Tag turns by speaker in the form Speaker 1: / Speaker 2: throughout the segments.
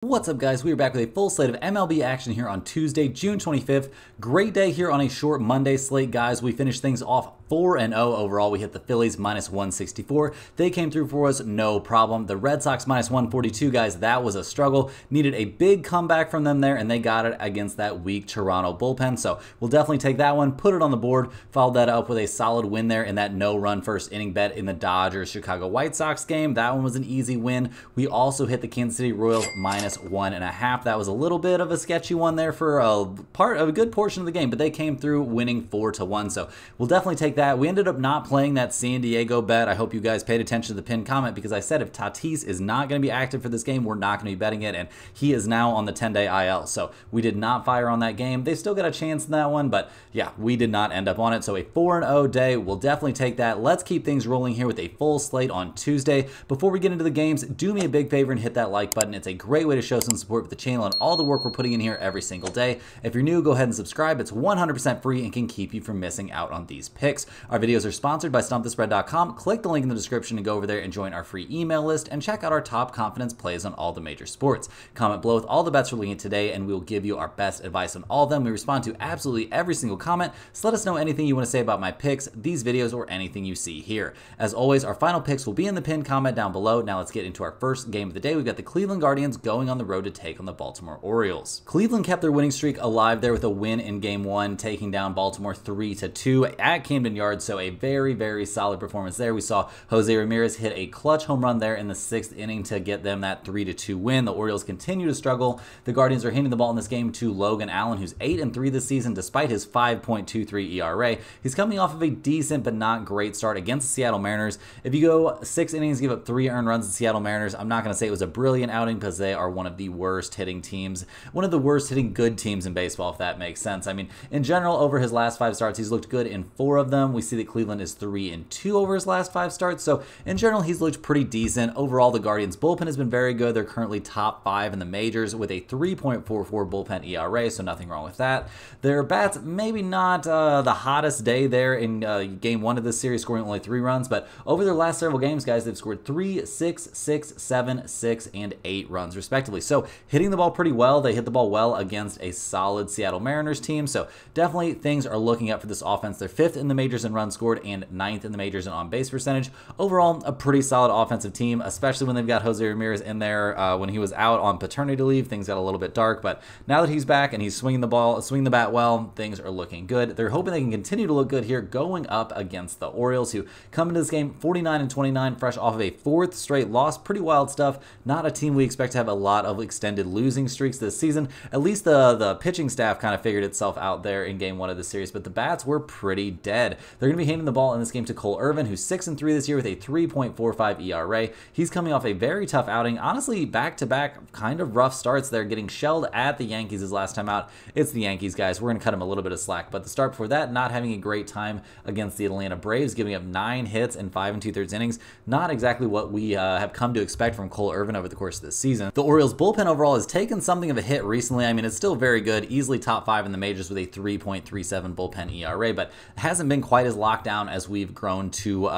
Speaker 1: What's up, guys? We are back with a full slate of MLB action here on Tuesday, June 25th. Great day here on a short Monday slate, guys. We finished things off 4-0 overall. We hit the Phillies minus 164. They came through for us, no problem. The Red Sox minus 142, guys, that was a struggle. Needed a big comeback from them there, and they got it against that weak Toronto bullpen. So we'll definitely take that one, put it on the board, followed that up with a solid win there in that no-run first inning bet in the Dodgers-Chicago White Sox game. That one was an easy win. We also hit the Kansas City Royals minus 1.5. That was a little bit of a sketchy one there for a good portion of the game, but they came through winning 4-1. So we'll definitely take that. We ended up not playing that San Diego bet. I hope you guys paid attention to the pinned comment because I said if Tatis is not going to be active for this game, we're not going to be betting it, and he is now on the 10-day IL. So we did not fire on that game. They still got a chance in that one, but yeah, we did not end up on it. So a 4-0 day, we'll definitely take that. Let's keep things rolling here with a full slate on Tuesday. Before we get into the games, do me a big favor and hit that like button. It's a great way to show some support for the channel and all the work we're putting in here every single day. If you're new, go ahead and subscribe. It's 100% free and can keep you from missing out on these picks. Our videos are sponsored by StumpTheSpread.com. Click the link in the description to go over there and join our free email list and check out our top confidence plays on all the major sports. Comment below with all the bets we're looking at today and we will give you our best advice on all of them. We respond to absolutely every single comment, so let us know anything you want to say about my picks, these videos, or anything you see here. As always, our final picks will be in the pinned comment down below. Now let's get into our first game of the day. We've got the Cleveland Guardians going on the road to take on the Baltimore Orioles. Cleveland kept their winning streak alive there with a win in game one, taking down Baltimore 3-2 at Camden Yards. So a very, very solid performance there. We saw Jose Ramirez hit a clutch home run there in the 6th inning to get them that 3-2 win. The Orioles continue to struggle. The Guardians are handing the ball in this game to Logan Allen, who's 8-3 this season despite his 5.23 ERA. He's coming off of a decent but not great start against the Seattle Mariners. If you go 6 innings, give up 3 earned runs to Seattle Mariners, I'm not going to say it was a brilliant outing because they are one of the worst hitting teams, one of the worst hitting good teams in baseball, if that makes sense. I mean, in general, over his last 5 starts, he's looked good in 4 of them. We see that Cleveland is 3-2 over his last 5 starts. So in general, he's looked pretty decent. Overall, the Guardians bullpen has been very good. They're currently top 5 in the majors with a 3.44 bullpen ERA, so nothing wrong with that. Their bats, maybe not the hottest day there in game 1 of this series, scoring only 3 runs, but over their last several games, guys, they've scored 3, 6, 6, 7, 6, and 8 runs respectively. So hitting the ball pretty well. They hit the ball well against a solid Seattle Mariners team. So definitely things are looking up for this offense. They're 5th in the majors in runs scored and 9th in the majors in on-base percentage. Overall, a pretty solid offensive team, especially when they've got Jose Ramirez in there. When he was out on paternity leave, things got a little bit dark, but now that he's back and he's swinging the bat well, things are looking good. They're hoping they can continue to look good here going up against the Orioles, who come into this game 49-29, fresh off of a 4th straight loss. Pretty wild stuff. Not a team we expect to have a lot of extended losing streaks this season. At least the pitching staff kind of figured itself out there in game 1 of the series, but the bats were pretty dead. They're going to be handing the ball in this game to Cole Irvin, who's 6-3 this year with a 3.45 ERA. He's coming off a very tough outing. Honestly, back-to-back kind of rough starts there, getting shelled at the Yankees his last time out. It's the Yankees, guys. We're going to cut him a little bit of slack, but the start before that, not having a great time against the Atlanta Braves, giving up 9 hits in 5 2/3 innings. Not exactly what we have come to expect from Cole Irvin over the course of this season. The Orioles bullpen overall has taken something of a hit recently. I mean, it's still very good, easily top 5 in the majors with a 3.37 bullpen ERA, but it hasn't been quite as locked down as we've grown to,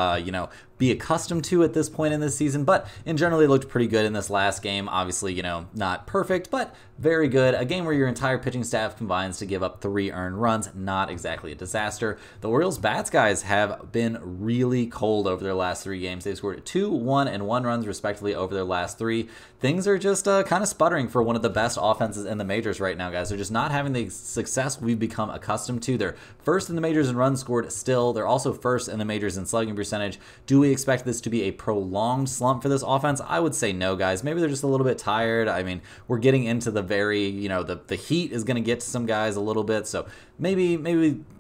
Speaker 1: be accustomed to at this point in this season. But in general, they looked pretty good in this last game. Obviously, not perfect, but very good. A game where your entire pitching staff combines to give up 3 earned runs. Not exactly a disaster. The Orioles bats, guys, have been really cold over their last 3 games. They've scored 2, 1, and 1 runs respectively over their last 3. Things are just kind of sputtering for one of the best offenses in the majors right now, guys. They're just not having the success we've become accustomed to. They're 1st in the majors in runs scored still. They're also 1st in the majors in slugging percentage. Do we expect this to be a prolonged slump for this offense? I would say no, guys. Maybe they're just a little bit tired. I mean, we're getting into the very, the heat is going to get to some guys a little bit, so maybe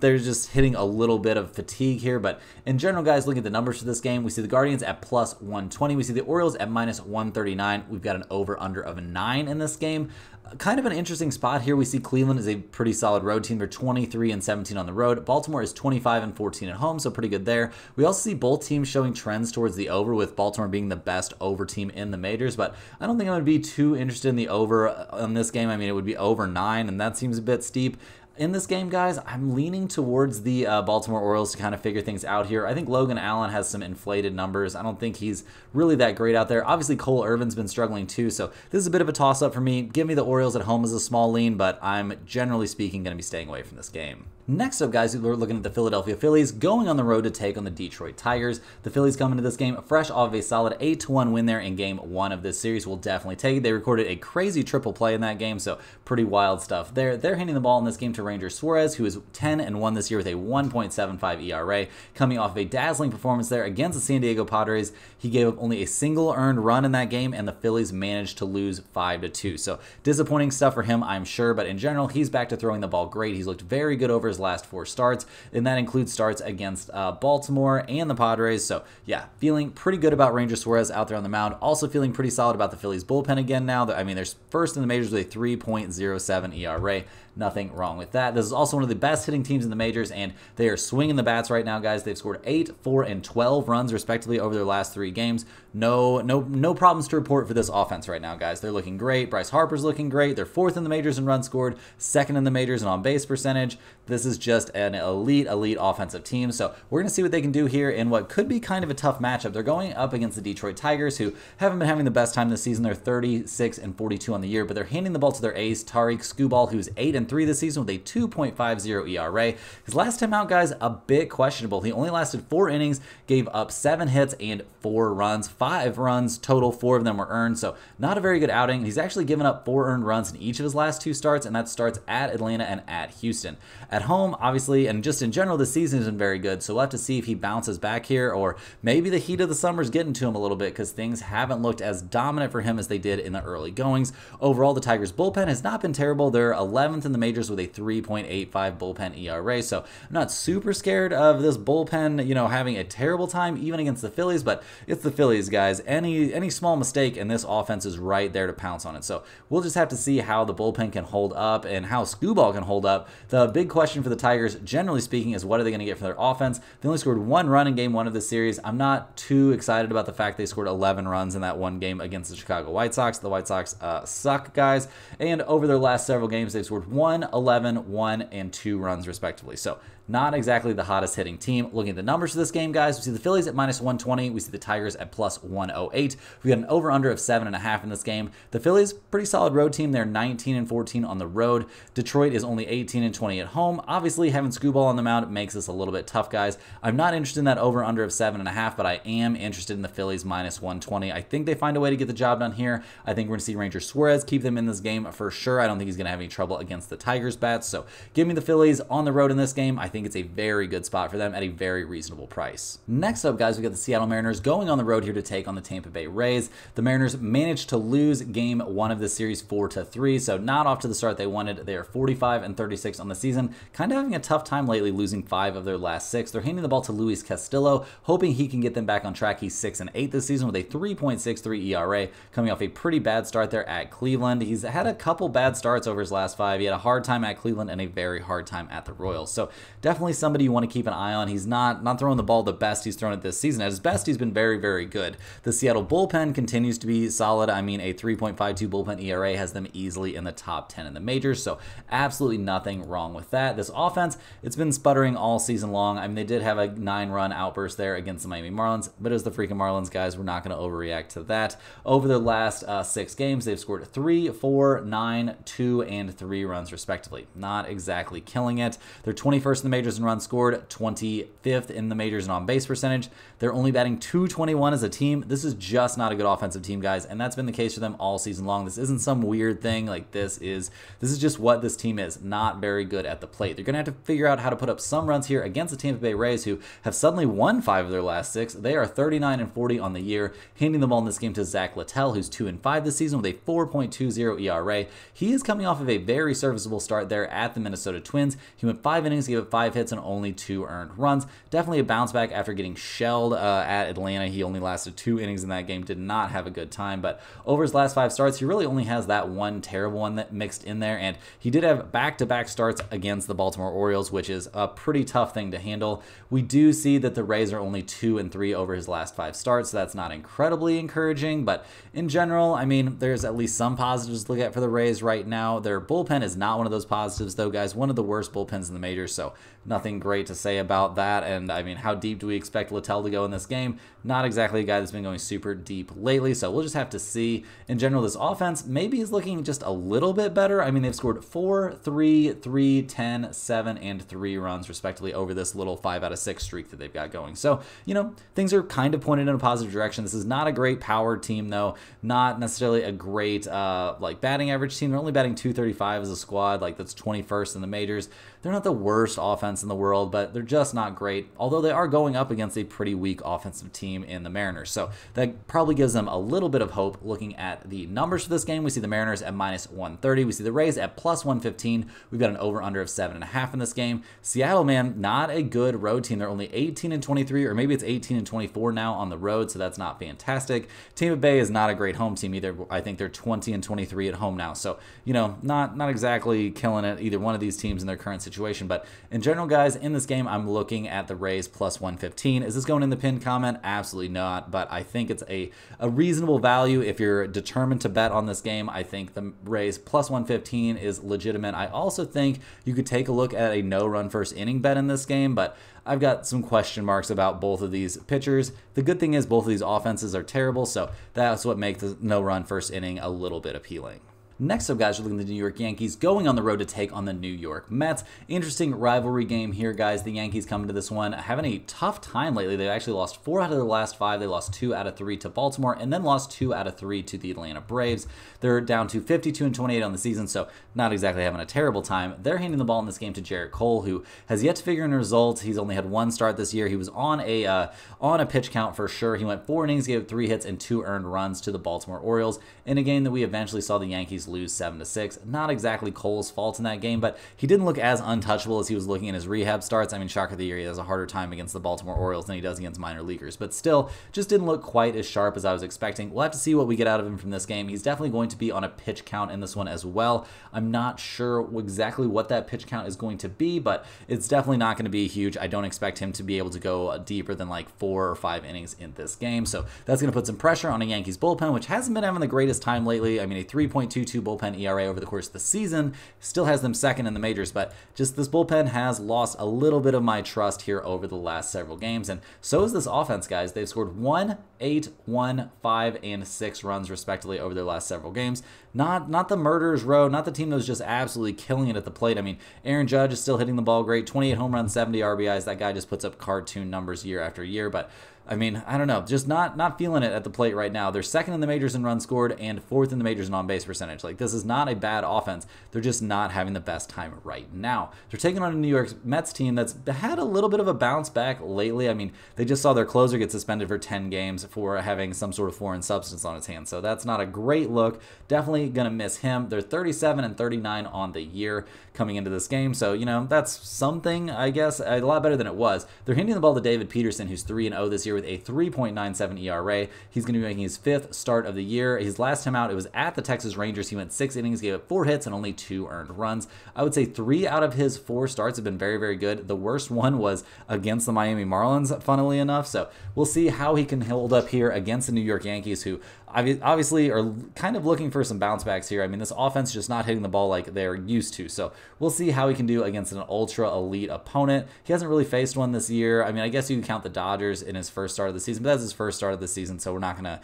Speaker 1: they're just hitting a little bit of fatigue here. But in general, guys, looking at the numbers for this game, we see the Guardians at plus 120. We see the Orioles at minus 139. We've got an over-under of 9 in this game. Kind of an interesting spot here. We see Cleveland is a pretty solid road team. They're 23-17 on the road. Baltimore is 25-14 at home, so pretty good there. We also see both teams showing trends towards the over, with Baltimore being the best over team in the majors, but I don't think I'm going to be too interested in the over on this game. I mean, it would be over 9, and that seems a bit steep. In this game, guys, I'm leaning towards the Baltimore Orioles to kind of figure things out here. I think Logan Allen has some inflated numbers. I don't think he's really that great out there. Obviously, Cole Irvin's been struggling too, so this is a bit of a toss-up for me. Give me the Orioles at home as a small lean, but I'm generally speaking going to be staying away from this game. Next up, guys, we're looking at the Philadelphia Phillies going on the road to take on the Detroit Tigers. The Phillies come into this game fresh off of a solid 8-1 win there in Game 1 of this series. We'll definitely take it. They recorded a crazy triple play in that game, so pretty wild stuff there. They're handing the ball in this game to Ranger Suarez, who is 10-1 this year with a 1.75 ERA, coming off of a dazzling performance there against the San Diego Padres. He gave up only a single earned run in that game, and the Phillies managed to lose 5-2. So disappointing stuff for him, I'm sure, but in general, he's back to throwing the ball great. He's looked very good over his last 4 starts, and that includes starts against Baltimore and the Padres. So yeah, feeling pretty good about Ranger Suarez out there on the mound. Also feeling pretty solid about the Phillies bullpen again now. I mean, they're first in the majors with a 3.07 ERA. Nothing wrong with that. This is also one of the best hitting teams in the majors, and they are swinging the bats right now, guys. They've scored 8, 4, and 12 runs, respectively, over their last 3 games. No problems to report for this offense right now, guys. They're looking great. Bryce Harper's looking great. They're 4th in the majors in runs scored, 2nd in the majors in on-base percentage. This is just an elite offensive team. So we're going to see what they can do here in what could be kind of a tough matchup. They're going up against the Detroit Tigers, who haven't been having the best time this season. They're 36-42 on the year, but they're handing the ball to their ace, Tariq Skubal, who's 8-3 this season with a 2.50 ERA. His last time out, guys, a bit questionable. He only lasted 4 innings, gave up 7 hits and 4 runs. 5 runs total, 4 of them were earned, so not a very good outing. He's actually given up 4 earned runs in each of his last 2 starts, and that starts at Atlanta and at Houston. At home, obviously, and just in general, this season isn't very good, so we'll have to see if he bounces back here, or maybe the heat of the summer is getting to him a little bit because things haven't looked as dominant for him as they did in the early goings. Overall, the Tigers' bullpen has not been terrible. They're 11th in the majors with a 3.85 bullpen ERA, so I'm not super scared of this bullpen, having a terrible time even against the Phillies, but it's the Phillies, guys. Any small mistake and this offense is right there to pounce on it. So we'll just have to see how the bullpen can hold up and how Skubal can hold up. The big question for the Tigers, generally speaking, is what are they going to get from their offense? They only scored 1 run in Game 1 of this series. I'm not too excited about the fact they scored 11 runs in that one game against the Chicago White Sox. The White Sox suck, guys, and over their last several games, they've scored 1, 11, 1, and 2 runs, respectively. So not exactly the hottest hitting team. Looking at the numbers for this game, guys, we see the Phillies at -120. We see the Tigers at +108. We got an over-under of 7.5 in this game. The Phillies, pretty solid road team. They're 19-14 on the road. Detroit is only 18-20 at home. Obviously, having Skubal on the mound makes this a little bit tough, guys. I'm not interested in that over-under of 7.5, but I am interested in the Phillies -120. I think they find a way to get the job done here. I think we're going to see Ranger Suarez keep them in this game for sure. I don't think he's going to have any trouble against the Tigers' bats. So give me the Phillies on the road in this game. I think it's a very good spot for them at a very reasonable price. Next up, guys, we got the Seattle Mariners going on the road here to take on the Tampa Bay Rays. The Mariners managed to lose Game 1 of this series 4-3, so not off to the start they wanted. They are 45-36 on the season, kind of having a tough time lately, losing 5 of their last 6. They're handing the ball to Luis Castillo, hoping he can get them back on track. He's 6-8 this season with a 3.63 ERA, coming off a pretty bad start there at Cleveland. He's had a couple bad starts over his last 5. He had a hard time at Cleveland and a very hard time at the Royals, so definitely somebody you want to keep an eye on. He's not throwing the ball the best he's thrown it this season. At his best, he's been very, very good. The Seattle bullpen continues to be solid. I mean, a 3.52 bullpen ERA has them easily in the top 10 in the majors, so absolutely nothing wrong with that. This offense, it's been sputtering all season long. I mean, they did have a 9-run outburst there against the Miami Marlins, but it was the freaking Marlins, guys. We're not going to overreact to that. Over their last 6 games, they've scored 3, 4, 9, 2, and 3 runs, respectively. Not exactly killing it. They're 21st in the majors in runs scored, 25th in the majors in on-base percentage. They're only batting .221 as a team. This is just not a good offensive team, guys, and that's been the case for them all season long. This isn't some weird thing. Like, this is just what this team is. Not very good at the plate. They're going to have to figure out how to put up some runs here against the Tampa Bay Rays, who have suddenly won 5 of their last 6. They are 39-40 on the year, handing the ball in this game to Zach Littell, who's 2-5 this season with a 4.20 ERA. He is coming off of a very serviceable start there at the Minnesota Twins. He went 5 innings, gave up 5 hits and only 2 earned runs. Definitely a bounce back after getting shelled at Atlanta. He only lasted 2 innings in that game, did not have a good time, but over his last 5 starts, he really only has that one terrible one that mixed in there, and he did have back-to-back starts against the Baltimore Orioles, which is a pretty tough thing to handle. We do see that the Rays are only 2-3 over his last 5 starts, so that's not incredibly encouraging, but in general, I mean, there's at least some positives to look at for the Rays right now. Their bullpen is not one of those positives, though, guys. One of the worst bullpens in the majors, so nothing great to say about that. And I mean, how deep do we expect Littell to go in this game? Not exactly a guy that's been going super deep lately, so we'll just have to see. In general, this offense maybe is looking just a little bit better. I mean, they've scored 4, 3, 3, 10, 7, and 3 runs, respectively, over this little 5 out of 6 streak that they've got going. So, you know, things are kind of pointed in a positive direction. This is not a great power team, though. Not necessarily a great, like, batting average team. They're only batting .235 as a squad. Like, that's 21st in the majors. They're not the worst offense in the world, but they're just not great, although they are going up against a pretty weak offensive team in the Mariners. So that probably gives them a little bit of hope. Looking at the numbers for this game, we see the Mariners at -130. We see the Rays at +115. We've got an over-under of 7.5 in this game. Seattle, man, not a good road team. They're only 18-23, or maybe it's 18-24 now on the road, so that's not fantastic. Tampa Bay is not a great home team either. I think they're 20-23 at home now. So, you know, not exactly killing it, either one of these teams in their current situation. But in general, guys, in this game, I'm looking at the Rays +115. Is this going in the pinned comment? Absolutely not. But I think it's a reasonable value if you're determined to bet on this game. I think the Rays +115 is legitimate. I also think you could take a look at a no-run first inning bet in this game, but I've got some question marks about both of these pitchers. The good thing is both of these offenses are terrible, so that's what makes the no-run first inning a little bit appealing. Next up, guys, we're looking at the New York Yankees going on the road to take on the New York Mets. Interesting rivalry game here, guys. The Yankees coming to this one having a tough time lately. They've actually lost 4 out of their last 5. They lost 2 out of 3 to Baltimore and then lost 2 out of 3 to the Atlanta Braves. They're down to 52-28 on the season, so not exactly having a terrible time. They're handing the ball in this game to Jarrett Cole, who has yet to figure in results. He's only had 1 start this year. He was on a pitch count for sure. He went 4 innings, gave 3 hits and 2 earned runs to the Baltimore Orioles in a game that we eventually saw the Yankees lose 7-6. Not exactly Cole's fault in that game, but he didn't look as untouchable as he was looking in his rehab starts. I mean, shocker of the year, he has a harder time against the Baltimore Orioles than he does against minor leaguers, but still just didn't look quite as sharp as I was expecting. We'll have to see what we get out of him from this game. He's definitely going to be on a pitch count in this one as well. I'm not sure exactly what that pitch count is going to be, but it's definitely not going to be huge. I don't expect him to be able to go deeper than like 4 or 5 innings in this game, so that's going to put some pressure on a Yankees bullpen, which hasn't been having the greatest time lately. I mean, a 3.22 bullpen ERA over the course of the season still has them second in the majors, but just this bullpen has lost a little bit of my trust here over the last several games, and so is this offense, guys. They've scored 1, 8, 1, 5, and 6 runs respectively over their last several games. Not the murderer's row, not the team that was just absolutely killing it at the plate. I mean, Aaron Judge is still hitting the ball great, 28 home runs, 70 RBIs. That guy just puts up cartoon numbers year after year, but I mean, I don't know, just not feeling it at the plate right now. They're second in the majors in runs scored and 4th in the majors in on-base percentage. Like, this is not a bad offense. They're just not having the best time right now. They're taking on a New York Mets team that's had a little bit of a bounce back lately. I mean, they just saw their closer get suspended for 10 games for having some sort of foreign substance on his hands, so that's not a great look. Definitely going to miss him. They're 37-39 on the year coming into this game, so, you know, that's something, I guess, a lot better than it was. They're handing the ball to David Peterson, who's 3-0 this year with a 3.97 ERA. He's going to be making his 5th start of the year. His last time out, it was at the Texas Rangers. He went 6 innings, gave up 4 hits, and only 2 earned runs. I would say 3 out of his 4 starts have been very, very good. The worst one was against the Miami Marlins, funnily enough, so we'll see how he can hold up here against the New York Yankees, who obviously are kind of looking for some bounce backs here. I mean, this offense is just not hitting the ball like they're used to, so we'll see how he can do against an ultra elite opponent. He hasn't really faced one this year. I mean, I guess you can count the Dodgers in his first start of the season, but that's his first start of the season, so we're not gonna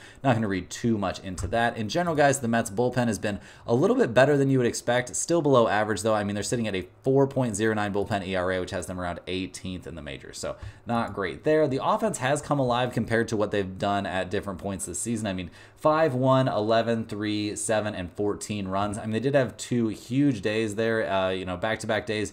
Speaker 1: read too much into that. In general, guys, the Mets bullpen has been a little bit better than you would expect. Still below average, though. I mean, they're sitting at a 4.09 bullpen ERA, which has them around 18th in the majors, so not great there. The offense has come alive compared to what they've done at different points this season. I mean, 5-1, 11, 3, 7, and 14 runs. I mean, they did have 2 huge days there, you know, back-to-back days.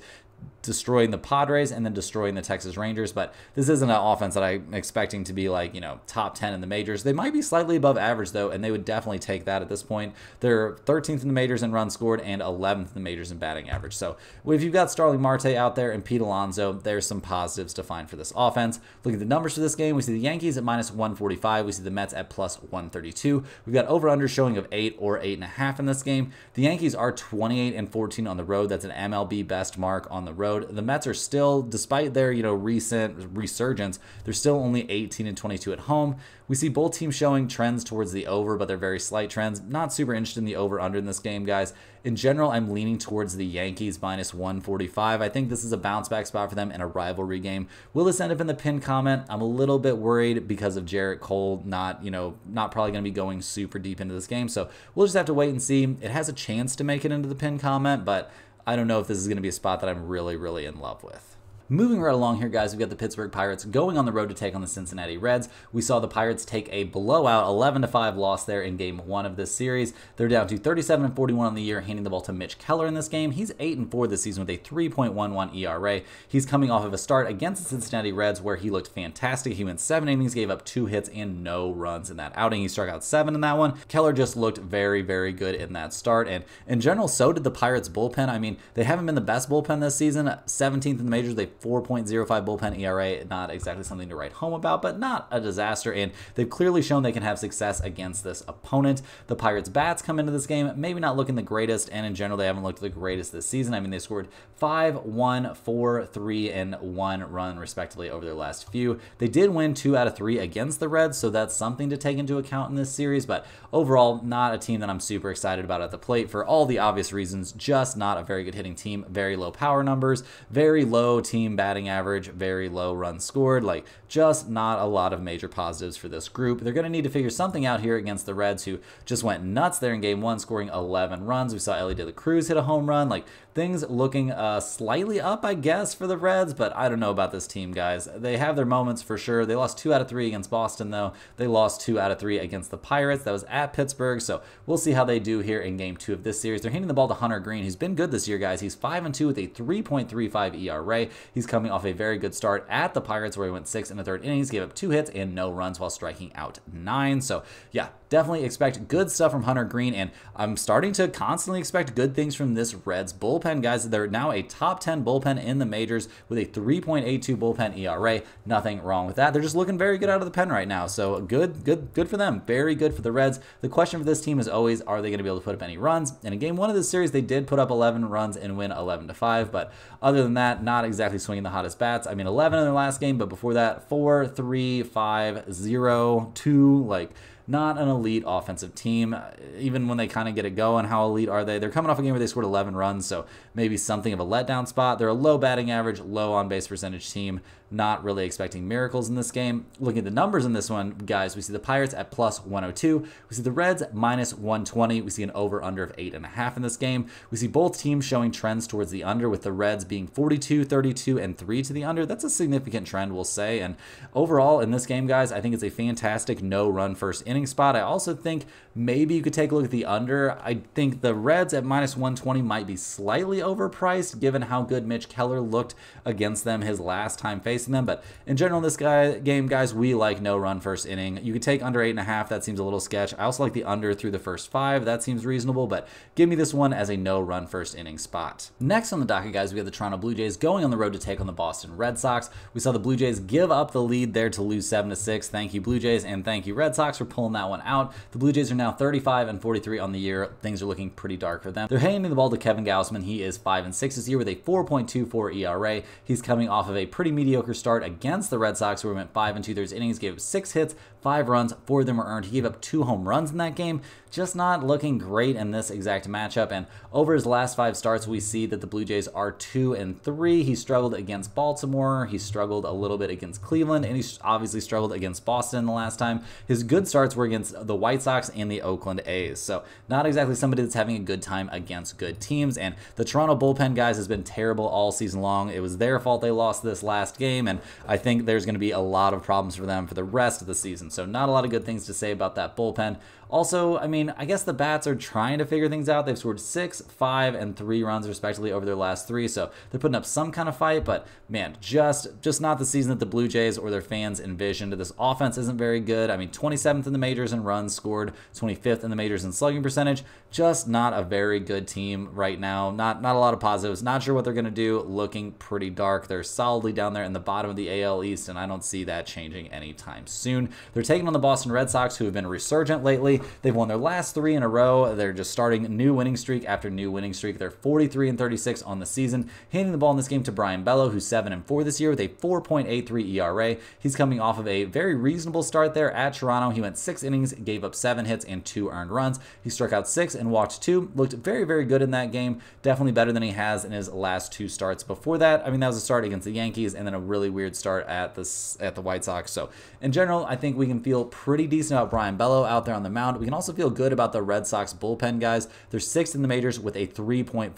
Speaker 1: destroying the Padres and then destroying the Texas Rangers, but this isn't an offense that I'm expecting to be like, top 10 in the majors. They might be slightly above average though, and they would definitely take that at this point. They're 13th in the majors in runs scored and 11th in the majors in batting average. So if you've got Starling Marte out there and Pete Alonso, there's some positives to find for this offense. Look at the numbers for this game. We see the Yankees at -145. We see the Mets at +132. We've got over-under showing of 8 or 8.5 in this game. The Yankees are 28-14 on the road. That's an MLB best mark on the road. The Mets are still, despite their recent resurgence, they're still only 18-22 at home. We see both teams showing trends towards the over, but they're very slight trends. Not super interested in the over-under in this game, guys. In general, I'm leaning towards the Yankees -145. I think this is a bounce-back spot for them in a rivalry game. Will this end up in the pin comment? I'm a little bit worried because of Jarrett Cole not probably going to be going super deep into this game. So we'll just have to wait and see. It has a chance to make it into the pin comment, but I don't know if this is going to be a spot that I'm really, really in love with. Moving right along here, guys, we've got the Pittsburgh Pirates going on the road to take on the Cincinnati Reds. We saw the Pirates take a blowout 11-5 loss there in Game 1 of this series. They're down to 37-41 on the year, handing the ball to Mitch Keller in this game. He's 8-4 this season with a 3.11 ERA. He's coming off of a start against the Cincinnati Reds where he looked fantastic. He went 7 innings, gave up 2 hits and no runs in that outing. He struck out 7 in that one. Keller just looked very, very good in that start, and in general, so did the Pirates bullpen. I mean, they haven't been the best bullpen this season. 17th in the majors. They 4.05 bullpen ERA, not exactly something to write home about, but not a disaster, and they've clearly shown they can have success against this opponent. The Pirates bats come into this game maybe not looking the greatest, and in general, they haven't looked the greatest this season. I mean, they scored 5, 1, 4, 3, and 1 run, respectively, over their last few. They did win 2 out of 3 against the Reds, so that's something to take into account in this series, but overall, not a team that I'm super excited about at the plate for all the obvious reasons. Just not a very good hitting team, very low power numbers, very low team batting average, very low runs scored, like just not a lot of major positives for this group. They're going to need to figure something out here against the Reds, who just went nuts there in Game 1, scoring 11 runs. We saw Elly De La Cruz hit a home run. Like, things looking slightly up, I guess, for the Reds, but I don't know about this team, guys. They have their moments for sure. They lost 2 out of 3 against Boston, though. They lost 2 out of 3 against the Pirates. That was at Pittsburgh, so we'll see how they do here in Game 2 of this series. They're handing the ball to Hunter Green, who's been good this year, guys. He's 5-2 with a 3.35 ERA. He's coming off a very good start at the Pirates, where he went 6 1/3 innings, gave up 2 hits and no runs while striking out 9. So yeah, definitely expect good stuff from Hunter Green, and I'm starting to constantly expect good things from this Reds bullpen, guys. They're now a top 10 bullpen in the majors with a 3.82 bullpen ERA. Nothing wrong with that. They're just looking very good out of the pen right now. So good for them. Very good for the Reds. The question for this team is always, are they going to be able to put up any runs? And in Game 1 of this series, they did put up 11 runs and win 11-5, but other than that, not exactly swinging the hottest bats. I mean, 11 in their last game, but before that, 4, 3, 5, 0, 2, like, not an elite offensive team. Even when they kind of get it going, how elite are they? They're coming off a game where they scored 11 runs, so maybe something of a letdown spot. They're a low batting average, low on-base percentage team. Not really expecting miracles in this game. Looking at the numbers in this one, guys, we see the Pirates at +102. We see the Reds -120. We see an over-under of 8.5 in this game. We see both teams showing trends towards the under, with the Reds being 42, 32, and 3 to the under. That's a significant trend, we'll say. And overall, in this game, guys, I think it's a fantastic no-run first inning spot. I also think maybe you could take a look at the under. I think the Reds at -120 might be slightly overpriced, given how good Mitch Keller looked against them his last time facing them. But in general, in this game, guys, we like no run first inning. You could take under 8.5. That seems a little sketch. I also like the under through the first 5. That seems reasonable, but give me this one as a no run first inning spot. Next on the docket, guys, we have the Toronto Blue Jays going on the road to take on the Boston Red Sox. We saw the Blue Jays give up the lead there to lose 7-6. Thank you, Blue Jays, and thank you, Red Sox, for pulling that one out. The Blue Jays are now 35-43 on the year. Things are looking pretty dark for them. They're handing the ball to Kevin Gausman. He is 5-6 this year with a 4.24 ERA. He's coming off of a pretty mediocre start against the Red Sox, where he went 5 2/3 innings, gave up 6 hits, 5 runs, 4 of them were earned. He gave up 2 home runs in that game. Just not looking great in this exact matchup. And over his last 5 starts, we see that the Blue Jays are 2-3. He struggled against Baltimore. He struggled a little bit against Cleveland, and he obviously struggled against Boston the last time. His good starts were against the White Sox and the Oakland A's. So not exactly somebody that's having a good time against good teams. And the Toronto bullpen, guys, has been terrible all season long. It was their fault they lost this last game. game, and I think there's going to be a lot of problems for them for the rest of the season. So not a lot of good things to say about that bullpen. Also, I mean, I guess the bats are trying to figure things out. They've scored 6, 5, and 3 runs respectively over their last 3, so they're putting up some kind of fight, but man, just not the season that the Blue Jays or their fans envisioned. This offense isn't very good. I mean, 27th in the majors in runs scored, 25th in the majors in slugging percentage. Just not a very good team right now. Not a lot of positives. Not sure what they're going to do. Looking pretty dark. They're solidly down there in the bottom of the AL East, and I don't see that changing anytime soon. They're taking on the Boston Red Sox, who have been resurgent lately. They've won their last 3 in a row. They're just starting new winning streak after new winning streak. They're 43-36 on the season. Handing the ball in this game to Brian Bello, who's 7-4 this year with a 4.83 ERA. He's coming off of a very reasonable start there at Toronto. He went 6 innings, gave up 7 hits and 2 earned runs. He struck out 6 and walked 2. Looked very, very good in that game. Definitely better than he has in his last 2 starts before that. I mean, that was a start against the Yankees and then a really weird start at the White Sox. So in general, I think we can feel pretty decent about Brian Bello out there on the mound. We can also feel good about the Red Sox bullpen, guys. They're 6th in the majors with a 3.47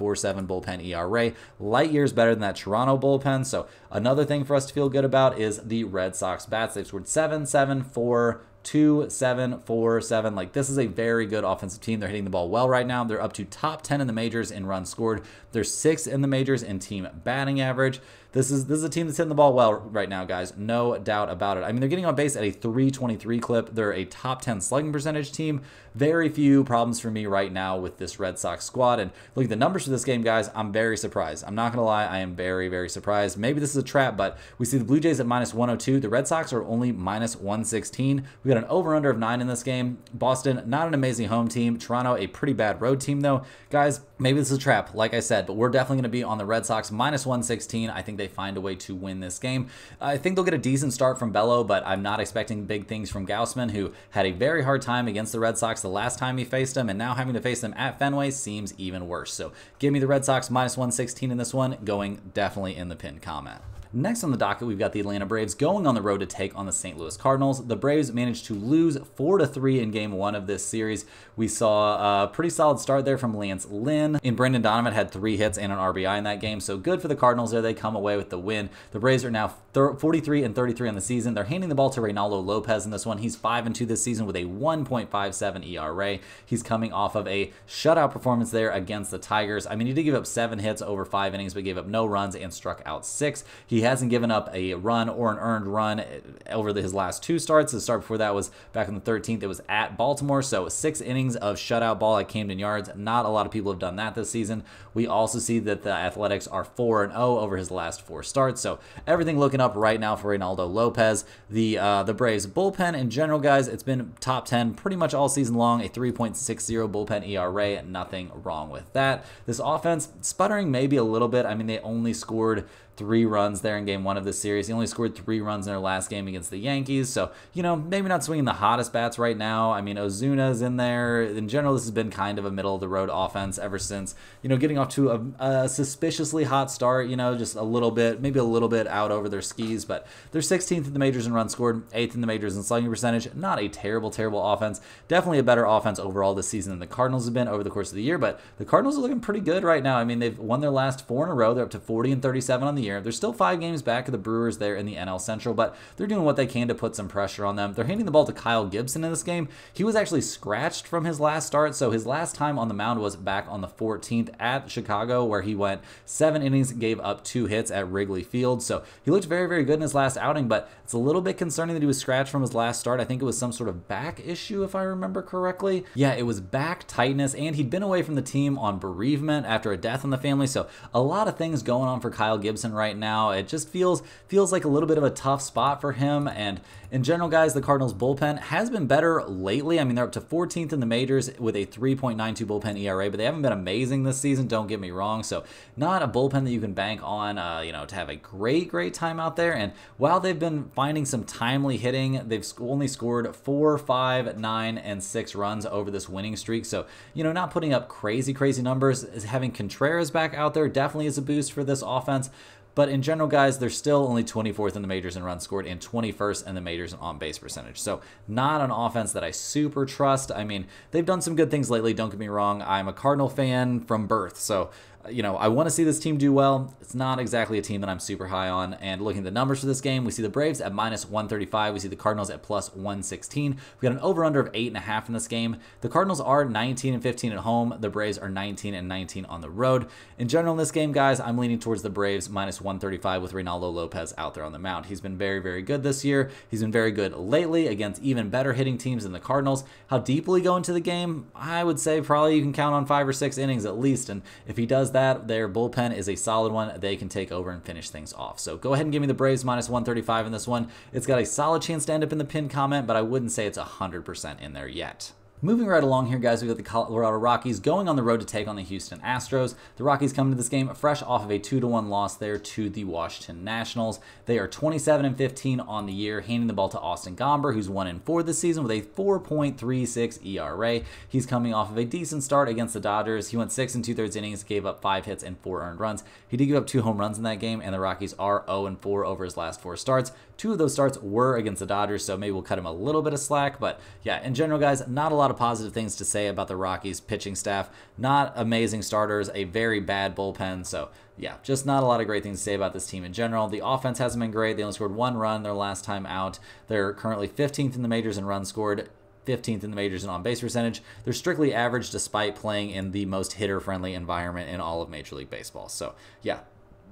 Speaker 1: bullpen ERA. Light years better than that Toronto bullpen. So another thing for us to feel good about is the Red Sox bats. They've scored 7, 7, 4, 2, 7, 4, 7. Like, this is a very good offensive team. They're hitting the ball well right now. They're up to top 10 in the majors in runs scored. They're 6th in the majors in team batting average. This is a team that's hitting the ball well right now, guys. No doubt about it. I mean, they're getting on base at a 323 clip. They're a top 10 slugging percentage team. Very few problems for me right now with this Red Sox squad. And look at the numbers for this game, guys. I'm very surprised. I'm not going to lie. I am very, very surprised. Maybe this is a trap, but we see the Blue Jays at -102. The Red Sox are only -116. We got an over-under of 9 in this game. Boston, not an amazing home team. Toronto, a pretty bad road team, though. Guys, maybe this is a trap, like I said, but we're definitely going to be on the Red Sox -116. I think they find a way to win this game. I think they'll get a decent start from Bello, but I'm not expecting big things from Gausman, who had a very hard time against the Red Sox the last time he faced them, and now having to face them at Fenway seems even worse. So give me the Red Sox -116 in this one, going definitely in the pinned comment. Next on the docket, we've got the Atlanta Braves going on the road to take on the St. Louis Cardinals. The Braves managed to lose 4-3 in Game 1 of this series. We saw a pretty solid start there from Lance Lynn, and Brendan Donovan had 3 hits and an RBI in that game, so good for the Cardinals there. They come away with the win. The Braves are now 43-33 on the season. They're handing the ball to Reynaldo Lopez in this one. He's 5-2 this season with a 1.57 ERA. He's coming off of a shutout performance there against the Tigers. I mean, he did give up 7 hits over 5 innings, but gave up no runs and struck out 6. He hasn't given up a run or an earned run over his last 2 starts. The start before that was back on the 13th. It was at Baltimore, so 6 innings of shutout ball at Camden Yards. Not a lot of people have done that this season. We also see that the Athletics are 4-0 over his last 4 starts, so everything looking up right now for Reynaldo Lopez. The Braves bullpen in general, guys, it's been top 10 pretty much all season long. A 3.60 bullpen ERA, nothing wrong with that. This offense sputtering maybe a little bit. I mean, they only scored 3 runs there in Game 1 of this series. He only scored 3 runs in their last game against the Yankees, so, you know, maybe not swinging the hottest bats right now. I mean, Ozuna's in there. In general, this has been kind of a middle-of-the-road offense ever since, you know, getting off to a suspiciously hot start, you know, just a little bit, maybe a little bit out over their skis, but they're 16th in the majors in runs scored, 8th in the majors in slugging percentage. Not a terrible, terrible offense. Definitely a better offense overall this season than the Cardinals have been over the course of the year, but the Cardinals are looking pretty good right now. I mean, they've won their last 4 in a row. They're up to 40-37 on the year. They're still 5 games back of the Brewers there in the NL Central, but they're doing what they can to put some pressure on them. They're handing the ball to Kyle Gibson in this game. He was actually scratched from his last start, so his last time on the mound was back on the 14th at Chicago, where he went 7 innings, gave up 2 hits at Wrigley Field. So he looked very, very good in his last outing, but it's a little bit concerning that he was scratched from his last start. I think it was some sort of back issue, if I remember correctly. Yeah, it was back tightness, and he'd been away from the team on bereavement after a death in the family. So a lot of things going on for Kyle Gibson right now. It just feels like a little bit of a tough spot for him. And in general, guys, the Cardinals bullpen has been better lately. I mean, they're up to 14th in the majors with a 3.92 bullpen ERA, but they haven't been amazing this season, don't get me wrong. So not a bullpen that you can bank on, you know, to have a great time out there. And while they've been finding some timely hitting, they've only scored 4, 5, 9, and 6 runs over this winning streak. So, you know, not putting up crazy numbers. Having Contreras back out there definitely is a boost for this offense. But in general, guys, they're still only 24th in the majors in runs scored and 21st in the majors in on-base percentage. So not an offense that I super trust. I mean, they've done some good things lately, don't get me wrong. I'm a Cardinal fan from birth, so I want to see this team do well. It's not exactly a team that I'm super high on. And looking at the numbers for this game, we see the Braves at -135. We see the Cardinals at +116. We got an over-under of 8.5 in this game. The Cardinals are 19-15 at home. The Braves are 19-19 on the road. In general, in this game, guys, I'm leaning towards the Braves -135 with Reynaldo Lopez out there on the mound. He's been very, very good this year. He's been very good lately against even better hitting teams than the Cardinals. How deep will he go into the game? I would say probably you can count on 5 or 6 innings at least. And if he does that, their bullpen is a solid one. They can take over and finish things off. So go ahead and give me the Braves -135 in this one. It's got a solid chance to end up in the pinned comment, but I wouldn't say it's 100% in there yet. Moving right along here, guys, we got the Colorado Rockies going on the road to take on the Houston Astros. The Rockies come into this game fresh off of a 2-1 loss there to the Washington Nationals. They are 27-15 on the year, handing the ball to Austin Gomber, who's 1-4 this season with a 4.36 ERA. He's coming off of a decent start against the Dodgers. He went 6 2/3 innings, gave up 5 hits and 4 earned runs. He did give up 2 home runs in that game, and the Rockies are 0-4 over his last 4 starts. 2 of those starts were against the Dodgers, so maybe we'll cut him a little bit of slack. But yeah, in general, guys, not a lot of positive things to say about the Rockies pitching staff. Not amazing starters, a very bad bullpen. So yeah, just not a lot of great things to say about this team in general. The offense hasn't been great. They only scored 1 run their last time out. They're currently 15th in the majors in runs scored, 15th in the majors in on-base percentage. They're strictly average despite playing in the most hitter-friendly environment in all of Major League Baseball. So yeah,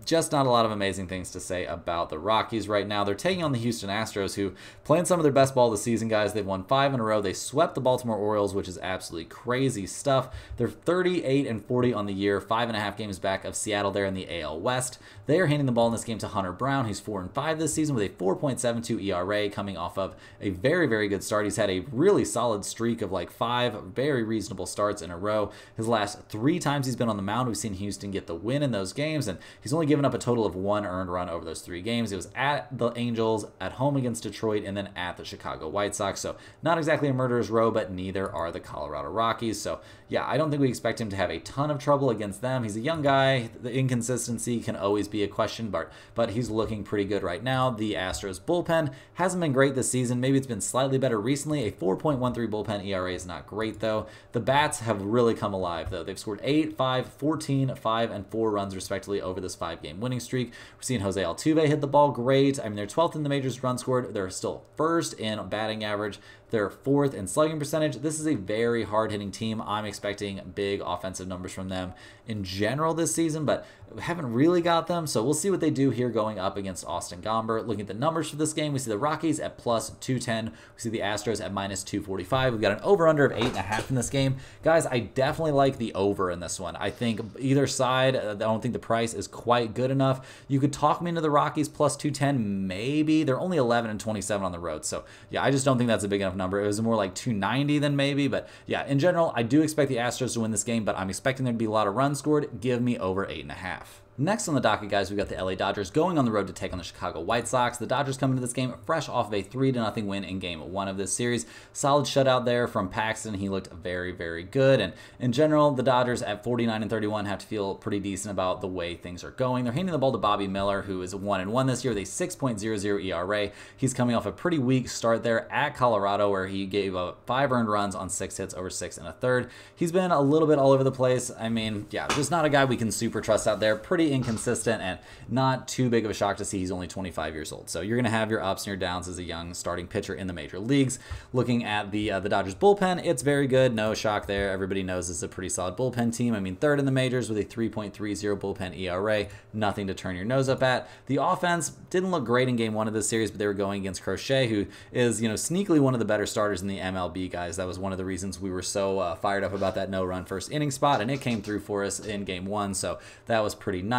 Speaker 1: just not a lot of amazing things to say about the Rockies right now. They're taking on the Houston Astros, who playing some of their best ball this season, guys. They've won 5 in a row. They swept the Baltimore Orioles, which is absolutely crazy stuff. They're 38-40 on the year, 5.5 games back of Seattle there in the AL West. They are handing the ball in this game to Hunter Brown, who's 4-5 this season with a 4.72 ERA, coming off of a very, very good start. He's had a really solid streak of like 5 very reasonable starts in a row. His last 3 times he's been on the mound, we've seen Houston get the win in those games, and he's only given up a total of 1 earned run over those 3 games. It was at the Angels, at home against Detroit, and then at the Chicago White Sox. So not exactly a murderer's row, but neither are the Colorado Rockies. So yeah, I don't think we expect him to have a ton of trouble against them. He's a young guy. The inconsistency can always be a question mark, but he's looking pretty good right now. The Astros bullpen hasn't been great this season. Maybe it's been slightly better recently. A 4.13 bullpen ERA is not great, though. The bats have really come alive, though. They've scored 8, 5, 14, 5, and 4 runs, respectively, over this 5-game winning streak. We're seeing Jose Altuve hit the ball great. I mean, they're 12th in the majors run scored. They're still 1st in batting average. They're 4th in slugging percentage. This is a very hard-hitting team. I'm expecting big offensive numbers from them in general this season, but haven't really got them. So we'll see what they do here going up against Austin Gomber. Looking at the numbers for this game, we see the Rockies at +210. We see the Astros at -245. We've got an over-under of 8.5 in this game. Guys, I definitely like the over in this one. I think either side, I don't think the price is quite good enough. You could talk me into the Rockies +210, maybe. They're only 11-27 on the road. So yeah, I just don't think that's a big enough number. It was more like 290 than maybe. But yeah, in general, I do expect the Astros to win this game, but I'm expecting there to be a lot of runs scored. Give me over 8.5. Next on the docket, guys, we've got the LA Dodgers going on the road to take on the Chicago White Sox. The Dodgers come into this game fresh off of a 3-0 win in Game 1 of this series. Solid shutout there from Paxton. He looked very, very good. And in general, the Dodgers at 49-31 have to feel pretty decent about the way things are going. They're handing the ball to Bobby Miller, who is 1-1 this year with a 6.00 ERA. He's coming off a pretty weak start there at Colorado, where he gave up 5 earned runs on 6 hits over 6 1/3. He's been a little bit all over the place. I mean, yeah, just not a guy we can super trust out there. Pretty inconsistent, and not too big of a shock to see he's only 25 years old. So you're going to have your ups and your downs as a young starting pitcher in the major leagues. Looking at the Dodgers bullpen, it's very good. No shock there. Everybody knows it's a pretty solid bullpen team. I mean, 3rd in the majors with a 3.30 bullpen ERA. Nothing to turn your nose up at. The offense didn't look great in Game 1 of this series, but they were going against Crochet, who is, sneakily one of the better starters in the MLB, guys. That was one of the reasons we were so fired up about that no-run first inning spot, and it came through for us in Game 1, so that was pretty nice.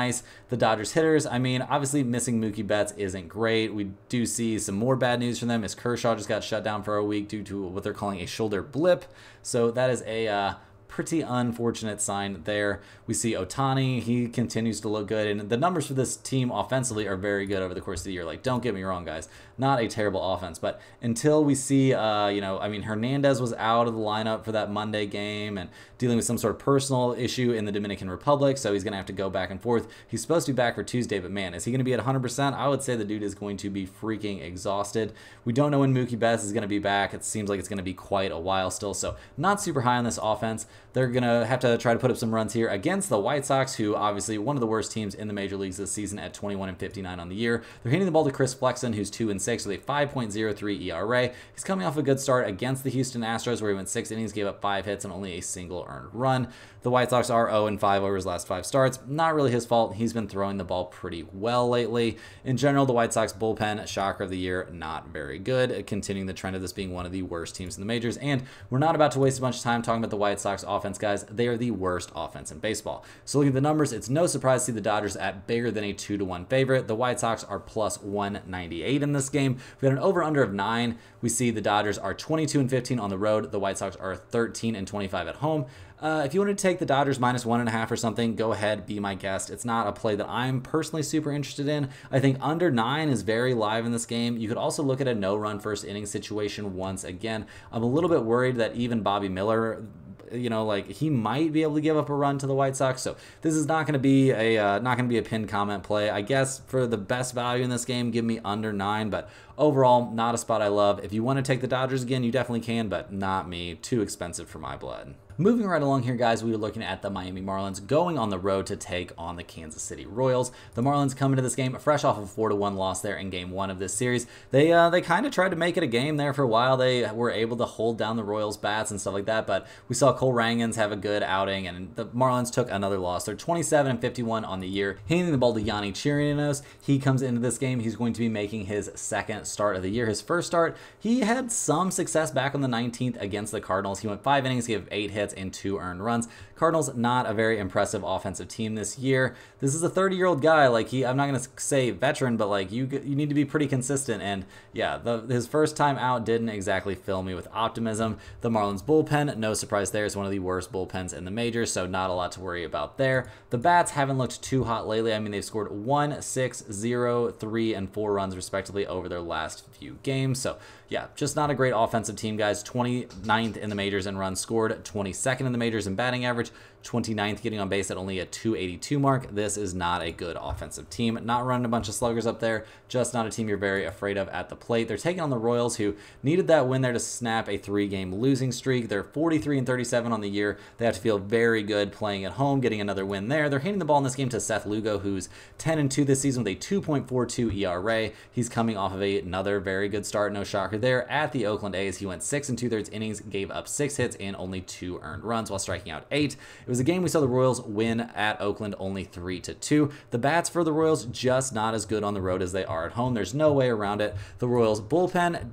Speaker 1: The Dodgers hitters, I mean, obviously missing Mookie Betts isn't great. We do see some more bad news from them as Kershaw just got shut down for a week due to what they're calling a shoulder blip. So that is a pretty unfortunate sign there. We see Ohtani, he continues to look good, and the numbers for this team offensively are very good over the course of the year. Like, don't get me wrong, guys, not a terrible offense, but until we see, I mean, Hernandez was out of the lineup for that Monday game and dealing with some sort of personal issue in the Dominican Republic, so he's going to have to go back and forth. He's supposed to be back for Tuesday, but man, is he going to be at 100%? I would say the dude is going to be freaking exhausted. We don't know when Mookie Betts is going to be back. It seems like it's going to be quite a while still, so not super high on this offense. they're going to have to try to put up some runs here against the White Sox, who obviously one of the worst teams in the major leagues this season at 21-59 on the year. They're handing the ball to Chris Flexen, who's 2-6 with a 5.03 ERA. He's coming off a good start against the Houston Astros, where he went 6 innings, gave up 5 hits, and only a single earned run. The White Sox are 0-5 over his last 5 starts. Not really his fault. He's been throwing the ball pretty well lately. In general, the White Sox bullpen, shocker of the year, not very good, continuing the trend of this being one of the worst teams in the majors. And we're not about to waste a bunch of time talking about the White Sox offense, guys. They are the worst offense in baseball. So looking at the numbers, it's no surprise to see the Dodgers at bigger than a 2-1 favorite. The White Sox are plus 198 in this game. We got an over-under of 9. We see the Dodgers are 22-15 on the road. The White Sox are 13-25 at home. If you wanted to take the Dodgers minus 1.5 or something, go ahead, be my guest. It's not a play that I'm personally super interested in. I think under 9 is very live in this game. You could also look at a no-run first inning situation once again. I'm a little bit worried that even Bobby Miller, like he might be able to give up a run to the White Sox. So this is not going to be a pinned comment play. I guess for the best value in this game, give me under 9. But overall, not a spot I love. If you want to take the Dodgers again, you definitely can, but not me. Too expensive for my blood. Moving right along here, guys, we were looking at the Miami Marlins going on the road to take on the Kansas City Royals. The Marlins come into this game fresh off of a 4-1 loss there in Game 1 of this series. They kind of tried to make it a game there for a while. They were able to hold down the Royals' bats and stuff like that, but we saw Cole Rangans have a good outing, and the Marlins took another loss. They're 27-51 on the year, handing the ball to Yanni Chirinos. He comes into this game. He's going to be making his second start of the year. His first start, he had some success back on the 19th against the Cardinals. He went 5 innings, gave 8 hits, and 2 earned runs. Cardinals, not a very impressive offensive team this year. This is a 30-year-old guy. Like I'm not going to say veteran, but like you need to be pretty consistent. And yeah, his first time out didn't exactly fill me with optimism. The Marlins bullpen, no surprise there, is one of the worst bullpens in the majors, so not a lot to worry about there. The bats haven't looked too hot lately. I mean, they've scored 1, 6, 0, 3, and 4 runs respectively over their last few games. So yeah, just not a great offensive team, guys. 29th in the majors in runs scored, 22nd in the majors in batting average, 29th getting on base at only a 282 mark. This is not a good offensive team. Not running a bunch of sluggers up there, just not a team you're very afraid of at the plate. They're taking on the Royals, who needed that win there to snap a 3-game losing streak. They're 43-37 on the year. They have to feel very good playing at home, getting another win there. They're handing the ball in this game to Seth Lugo, who's 10-2 this season with a 2.42 ERA. He's coming off of another very good start, no shocker there, at the Oakland A's. He went 6 2/3 innings, gave up 6 hits and only 2 earned runs while striking out 8. It was a game we saw the Royals win at Oakland only 3-2. The bats for the Royals just not as good on the road as they are at home. There's no way around it. The Royals bullpen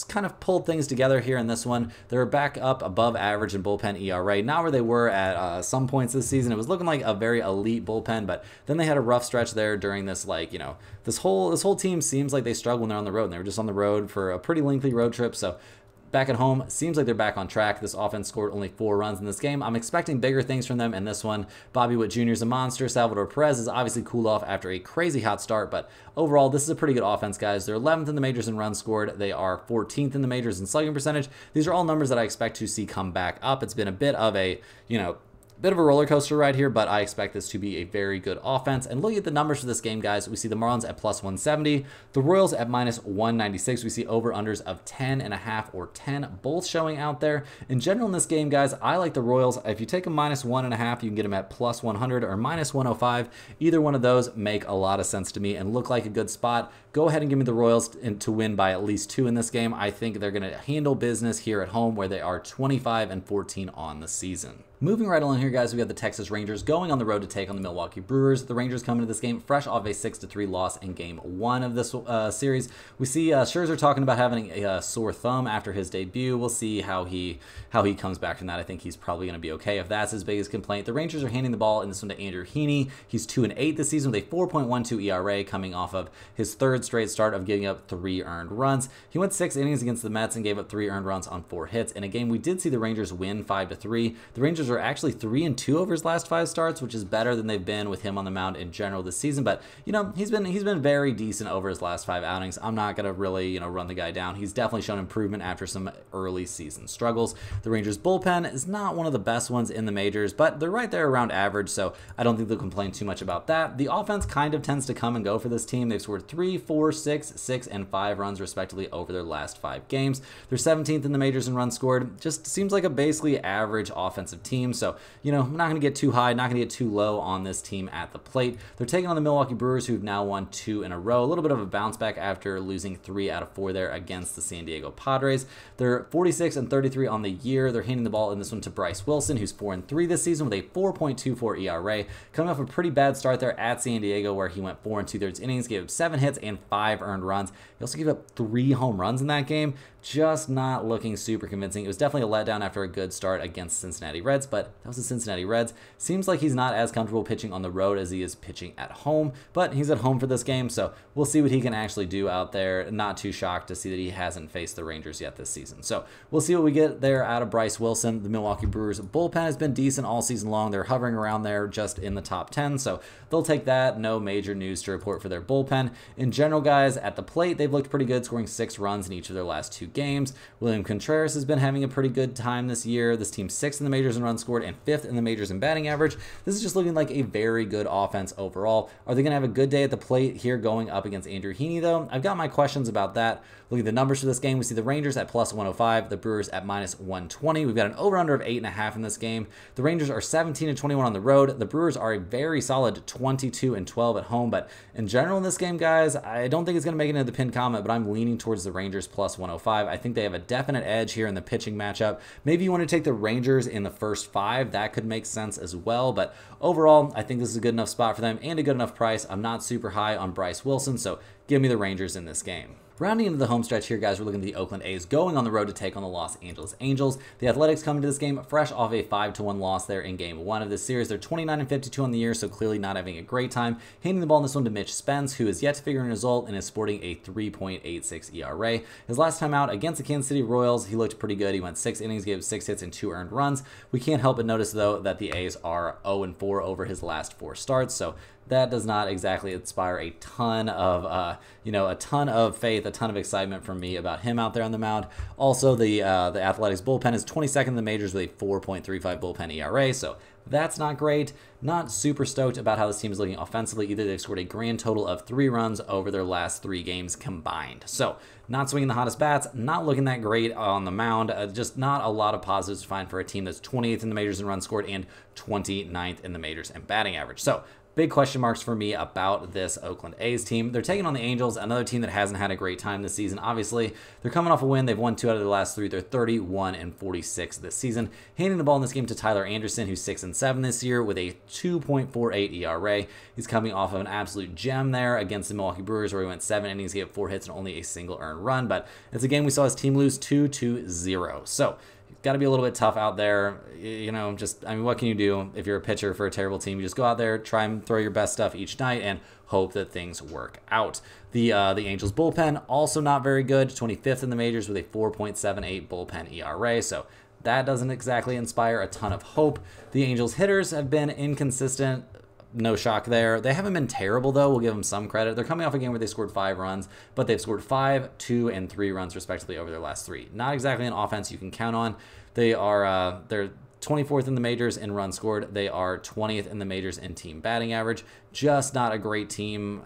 Speaker 1: kind of pulled things together here in this one. They're back up above average in bullpen ERA, not where they were at some points this season. It was looking like a very elite bullpen, but then they had a rough stretch there during this, this whole team seems like they struggle when they're on the road, and they were just on the road for a pretty lengthy road trip. So back at home, seems like they're back on track. This offense scored only 4 runs in this game. I'm expecting bigger things from them in this one. Bobby Witt Jr. is a monster. Salvador Perez is obviously cooled off after a crazy hot start, but overall, this is a pretty good offense, guys. They're 11th in the majors in runs scored. They are 14th in the majors in slugging percentage. These are all numbers that I expect to see come back up. It's been a bit of a, bit of a roller coaster ride here, but I expect this to be a very good offense. And looking at the numbers for this game, guys, we see the Marlins at plus 170, the Royals at minus 196. We see over-unders of 10.5 or 10, both showing out there. In general in this game, guys, I like the Royals. If you take a minus 1.5, you can get them at plus 100 or minus 105. Either one of those make a lot of sense to me and look like a good spot. Go ahead and give me the Royals to win by at least 2 in this game. I think they're going to handle business here at home, where they are 25-14 on the season. Moving right along here, guys, we got the Texas Rangers going on the road to take on the Milwaukee Brewers. The Rangers come into this game fresh off a 6-3 loss in Game 1 of this series. We see Scherzer talking about having a sore thumb after his debut. We'll see how he comes back from that. I think he's probably going to be okay if that's his biggest complaint. The Rangers are handing the ball in this one to Andrew Heaney. He's 2-8 this season with a 4.12 ERA, coming off of his 3rd straight start of giving up 3 earned runs. He went 6 innings against the Mets and gave up 3 earned runs on 4 hits. In a game we did see the Rangers win 5-3. The Rangers are actually 3-2 over his last 5 starts, which is better than they've been with him on the mound in general this season. But he's been very decent over his last 5 outings. I'm not gonna really run the guy down. He's definitely shown improvement after some early season struggles. The Rangers bullpen is not one of the best ones in the majors, but they're right there around average, so I don't think they'll complain too much about that. The offense kind of tends to come and go for this team. They've scored 3, 4, 6, 6, and 5 runs respectively over their last 5 games. They're 17th in the majors in runs scored. Just seems like a basically average offensive team. team. So, you know, I'm not going to get too high, not going to get too low on this team at the plate. They're taking on the Milwaukee Brewers, who've now won 2 in a row. A little bit of a bounce back after losing 3 out of 4 there against the San Diego Padres. They're 46 and 33 on the year. They're handing the ball in this one to Bryce Wilson, who's 4-3 this season with a 4.24 ERA. Coming off a pretty bad start there at San Diego, where he went 4 2/3 innings, gave up 7 hits and 5 earned runs. He also gave up 3 home runs in that game. Just not looking super convincing. It was definitely a letdown after a good start against Cincinnati Reds, but that was the Cincinnati Reds. Seems like he's not as comfortable pitching on the road as he is pitching at home, but he's at home for this game, so we'll see what he can actually do out there. Not too shocked to see that he hasn't faced the Rangers yet this season. So we'll see what we get there out of Bryce Wilson. The Milwaukee Brewers bullpen has been decent all season long. They're hovering around there just in the top 10, so they'll take that. No major news to report for their bullpen. In general, guys, at the plate, they've looked pretty good, scoring 6 runs in each of their last 2 games. William Contreras has been having a pretty good time this year. This team's 6th in the majors in runs scored and 5th in the majors in batting average. This is just looking like a very good offense overall. Are they going to have a good day at the plate here going up against Andrew Heaney, though? I've got my questions about that. Looking at the numbers for this game, we see the Rangers at plus 105, the Brewers at minus 120. We've got an over-under of 8.5 in this game. The Rangers are 17-21 on the road. The Brewers are a very solid 22-12 at home. But in general in this game, guys, I don't think it's going to make it into the pinned comment, but I'm leaning towards the Rangers plus 105. I think they have a definite edge here in the pitching matchup. Maybe you want to take the Rangers in the first 5. That could make sense as well. But overall, I think this is a good enough spot for them and a good enough price. I'm not super high on Bryce Wilson, so give me the Rangers in this game. Rounding into the home stretch here, guys, we're looking at the Oakland A's going on the road to take on the Los Angeles Angels. The Athletics come into this game fresh off a 5-1 loss there in Game 1 of this series. They're 29-52 on the year, so clearly not having a great time. Handing the ball in this one to Mitch Spence, who is yet to figure in a result and is sporting a 3.86 ERA. His last time out against the Kansas City Royals, he looked pretty good. He went 6 innings, gave 6 hits and 2 earned runs. We can't help but notice, though, that the A's are 0-4 over his last 4 starts, so that does not exactly inspire a ton of, a ton of faith, a ton of excitement from me about him out there on the mound. Also, the Athletics bullpen is 22nd in the majors with a 4.35 bullpen ERA, so that's not great. Not super stoked about how this team is looking offensively either. They've scored a grand total of 3 runs over their last 3 games combined. So not swinging the hottest bats, not looking that great on the mound. Just not a lot of positives to find for a team that's 28th in the majors in runs scored and 29th in the majors in batting average. So big question marks for me about this Oakland A's team. They're taking on the Angels, another team that hasn't had a great time this season. Obviously, they're coming off a win. They've won 2 out of their last 3. They're 31-46 this season. Handing the ball in this game to Tyler Anderson, who's 6-7 this year with a 2.48 ERA. He's coming off of an absolute gem there against the Milwaukee Brewers, where he went 7 innings, gave 4 hits and only a single earned run. But it's a game we saw his team lose 2-0. So got to be a little bit tough out there. What can you do if you're a pitcher for a terrible team? You just go out there, try and throw your best stuff each night, and hope that things work out. The Angels bullpen, also not very good, 25th in the majors with a 4.78 bullpen ERA, so that doesn't exactly inspire a ton of hope. The Angels hitters have been inconsistent. No shock there. They haven't been terrible, though. We'll give them some credit. They're coming off a game where they scored 5 runs, but they've scored 5, 2, and 3 runs, respectively, over their last 3. Not exactly an offense you can count on. They're 24th in the majors in runs scored. They are 20th in the majors in team batting average. Just not a great team.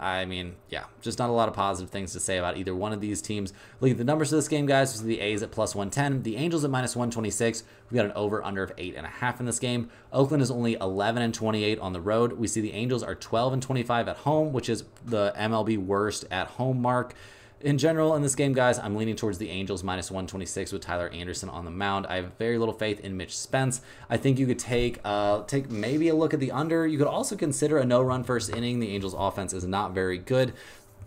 Speaker 1: Just not a lot of positive things to say about either one of these teams. Look at the numbers of this game, guys. We see the A's at plus 110, the Angels at minus 126. We've got an over-under of 8.5 in this game. Oakland is only 11-28 on the road. We see the Angels are 12-25 at home, which is the MLB worst at home mark. In general, in this game, guys, I'm leaning towards the Angels minus 126 with Tyler Anderson on the mound. I have very little faith in Mitch Spence. I think you could take maybe a look at the under. You could also consider a no-run first inning. The Angels' offense is not very good.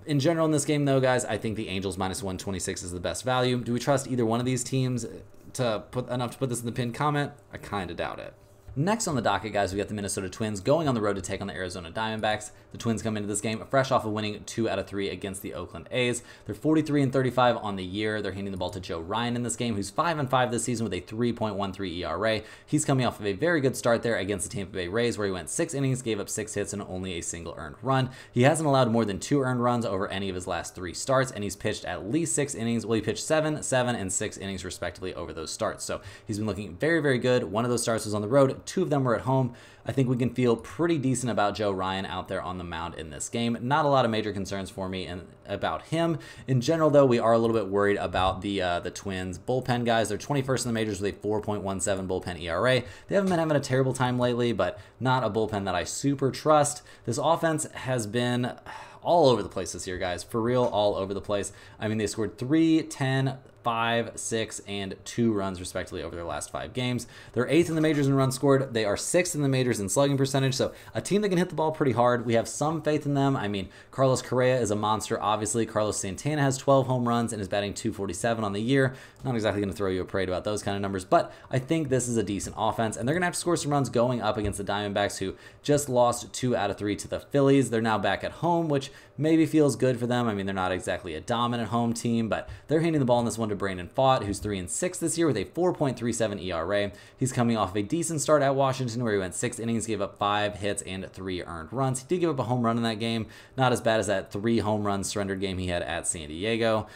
Speaker 1: In general, in this game, though, guys, I think the Angels minus 126 is the best value. Do we trust either one of these teams to put this in the pinned comment? I kind of doubt it. Next on the docket, guys, we got the Minnesota Twins going on the road to take on the Arizona Diamondbacks. The Twins come into this game fresh off of winning 2 out of 3 against the Oakland A's. They're 43-35 on the year. They're handing the ball to Joe Ryan in this game, who's 5-5 this season with a 3.13 ERA. He's coming off of a very good start there against the Tampa Bay Rays, where he went 6 innings, gave up 6 hits, and only a single earned run. He hasn't allowed more than 2 earned runs over any of his last 3 starts, and he's pitched at least 6 innings. Well, he pitched 7, 7, and 6 innings respectively over those starts. So he's been looking very, very good. One of those starts was on the road, 2 of them were at home. I think we can feel pretty decent about Joe Ryan out there on the mound in this game. Not a lot of major concerns for me about him. In general, though, we are a little bit worried about the Twins bullpen guys. They're 21st in the majors with a 4.17 bullpen ERA. They haven't been having a terrible time lately, but not a bullpen that I super trust. This offense has been all over the place this year, guys. For real, all over the place. I mean, they scored 3, 10, 5, 6, and 2 runs respectively over their last 5 games. They're 8th in the majors in runs scored. They are 6th in the majors in slugging percentage. So a team that can hit the ball pretty hard. We have some faith in them. I mean, Carlos Correa is a monster, obviously. Carlos Santana has 12 home runs and is batting .247 on the year. Not exactly going to throw you a parade about those kind of numbers, but I think this is a decent offense, and they're going to have to score some runs going up against the Diamondbacks, who just lost 2 out of 3 to the Phillies. They're now back at home, which maybe feels good for them. I mean, they're not exactly a dominant home team, but they're handing the ball in this one to Brandon Pfaadt, who's 3-6 this year with a 4.37 ERA. He's coming off of a decent start at Washington, where he went 6 innings, gave up 5 hits and 3 earned runs. He did give up a home run in that game. Not as bad as that 3 home run surrendered game he had at San Diego.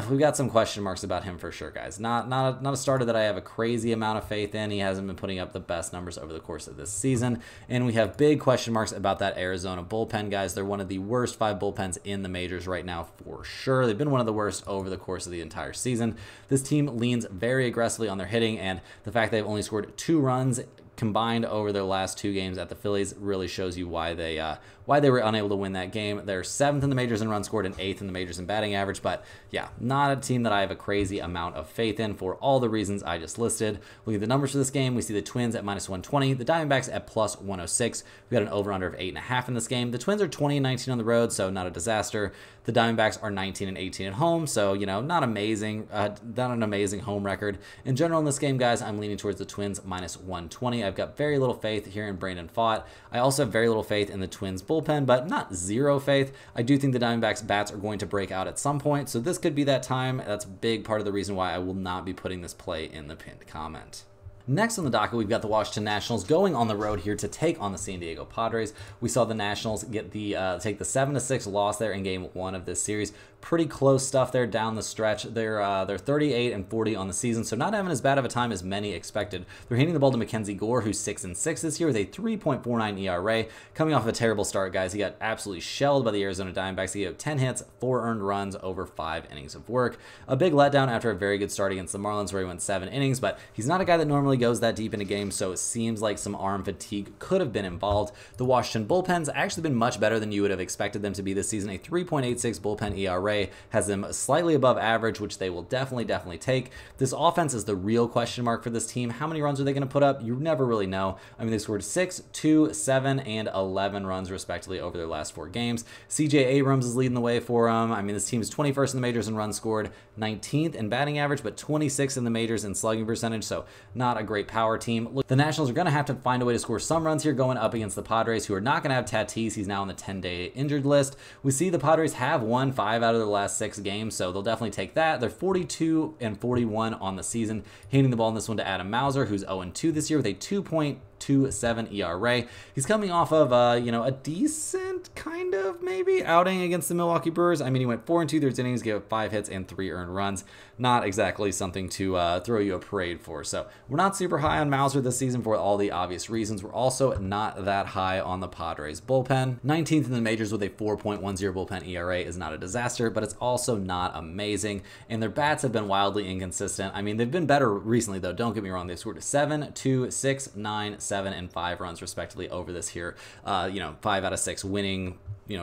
Speaker 1: We've got some question marks about him for sure, guys. Not a starter that I have a crazy amount of faith in. He hasn't been putting up the best numbers over the course of this season. And we have big question marks about that Arizona bullpen, guys. They're one of the worst 5 bullpens in the majors right now for sure. They've been one of the worst over the course of the entire season. This team leans very aggressively on their hitting, and the fact they've only scored 2 runs combined over their last 2 games at the Phillies really shows you why they were unable to win that game. They're 7th in the majors in runs scored and 8th in the majors in batting average, but yeah, not a team that I have a crazy amount of faith in for all the reasons I just listed. Looking at the numbers for this game, we see the Twins at -120, the Diamondbacks at +106. We got an over-under of 8.5 in this game. The Twins are 20-19 on the road, so not a disaster. The Diamondbacks are 19-18 at home, so not amazing, not an amazing home record. In general, in this game, guys, I'm leaning towards the Twins -120. I've got very little faith here in Brandon Pfaadt. I also have very little faith in the Twins bullpen, but not zero faith. I do think the Diamondbacks bats are going to break out at some point, so this could be that time. That's a big part of the reason why I will not be putting this play in the pinned comment. Next on the docket, we've got the Washington Nationals going on the road here to take on the San Diego Padres. We saw the Nationals get take the 7-6 loss there in Game 1 of this series. Pretty close stuff there down the stretch. They're 38-40 on the season, so not having as bad of a time as many expected. They're handing the ball to Mackenzie Gore, who's 6-6 this year with a 3.49 ERA. Coming off of a terrible start, guys, he got absolutely shelled by the Arizona Diamondbacks. He gave 10 hits, 4 earned runs over 5 innings of work. A big letdown after a very good start against the Marlins, where he went 7 innings, but he's not a guy that normally goes that deep into games, so it seems like some arm fatigue could have been involved. The Washington bullpen's actually been much better than you would have expected them to be this season. A 3.86 bullpen ERA has them slightly above average, which they will definitely take. This offense is the real question mark for this team. How many runs are they going to put up? You never really know. I mean, they scored 6, 2, 7, and 11 runs respectively over their last 4 games. CJ Abrams is leading the way for them. I mean, this team is 21st in the majors in runs scored, 19th in batting average, but 26th in the majors in slugging percentage, so not a great power team. Look, the Nationals are going to have to find a way to score some runs here going up against the Padres, who are not going to have Tatis. He's now on the 10-day injured list. We see the Padres have won 5 out of their last 6 games, so they'll definitely take that. They're 42-41 on the season, handing the ball in this one to Adam Mauser, who's 0-2 this year with a 2.27 ERA. He's coming off of a decent kind of maybe outing against the Milwaukee Brewers. I mean, he went 4 2/3 innings, gave up 5 hits and 3 earned runs. Not exactly something to throw you a parade for. So we're not super high on Mauser this season for all the obvious reasons. We're also not that high on the Padres bullpen. 19th in the majors with a 4.10 bullpen ERA is not a disaster, but it's also not amazing. And their bats have been wildly inconsistent. I mean, they've been better recently, though. Don't get me wrong. They've scored 7, 2, 6, 9, 7, and 5 runs respectively over this here, 5 out of 6 winning